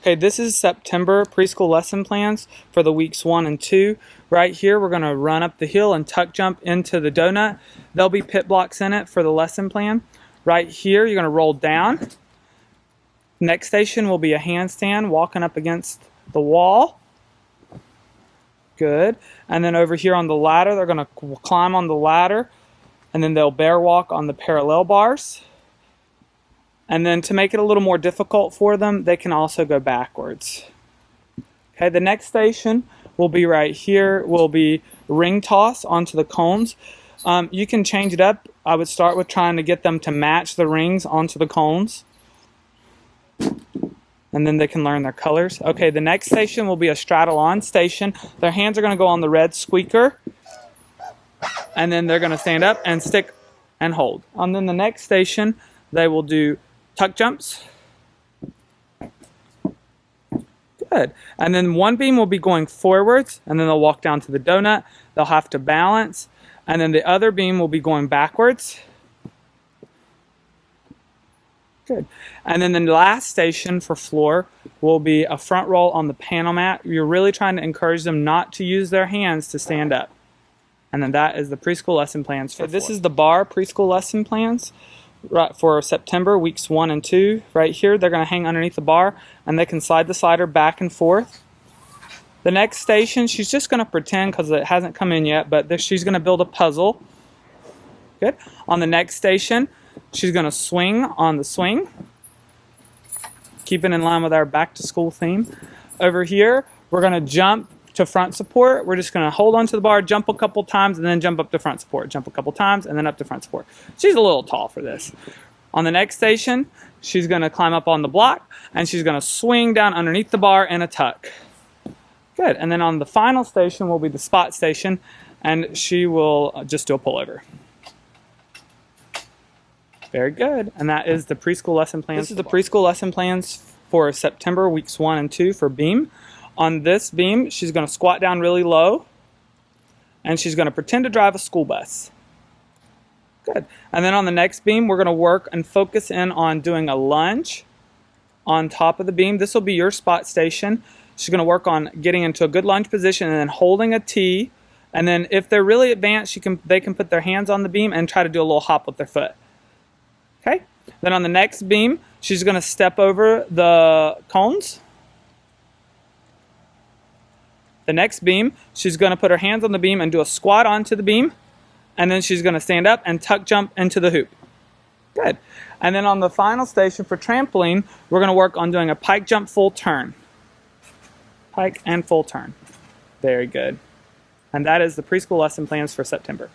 Okay, this is September preschool lesson plans for the weeks 1 and 2. Right here, we're going to run up the hill and tuck jump into the donut. There'll be pit blocks in it for the lesson plan. Right here, you're going to roll down. Next station will be a handstand, walking up against the wall. Good. And then over here on the ladder, they're going to climb on the ladder, and then they'll bear walk on the parallel bars. And then to make it a little more difficult for them, they can also go backwards. Okay, the next station will be right here, will be ring toss onto the cones. You can change it up. I would start with trying to get them to match the rings onto the cones. And then they can learn their colors. Okay, the next station will be a straddle on station. Their hands are going to go on the red squeaker. And then they're going to stand up and stick and hold. And then the next station, they will do tuck jumps. Good. And then one beam will be going forwards, and then they'll walk down to the donut. They'll have to balance. And then the other beam will be going backwards. Good. And then the last station for floor will be a front roll on the panel mat. You're really trying to encourage them not to use their hands to stand up. And then that is the preschool lesson plans. So this is the bar preschool lesson plans. Right for September, weeks 1 and 2. Right here, they're going to hang underneath the bar, and they can slide the slider back and forth. The next station, she's just going to pretend because it hasn't come in yet, but she's going to build a puzzle. Good. On the next station, she's going to swing on the swing, keeping in line with our back to school theme. Over here, we're going to jump to front support. We're just going to hold onto the bar, jump a couple times, and then jump up to front support. Jump a couple times, and then up to front support. She's a little tall for this. On the next station, she's going to climb up on the block, and she's going to swing down underneath the bar in a tuck. Good. And then on the final station will be the spot station, and she will just do a pullover. Very good. And that is the preschool lesson plans. This is the preschool lesson plans for September, weeks 1 and 2 for beam. On this beam, she's going to squat down really low, and she's going to pretend to drive a school bus. Good. And then on the next beam, we're going to work and focus in on doing a lunge on top of the beam. This will be your spot station. She's going to work on getting into a good lunge position and then holding a T. And then if they're really advanced, they can put their hands on the beam and try to do a little hop with their foot. Okay. Then on the next beam, she's going to step over the cones. The next beam, she's going to put her hands on the beam and do a squat onto the beam. And then she's going to stand up and tuck jump into the hoop. Good. And then on the final station for trampoline, we're going to work on doing a pike jump full turn. Pike and full turn. Very good. And that is the preschool lesson plans for September.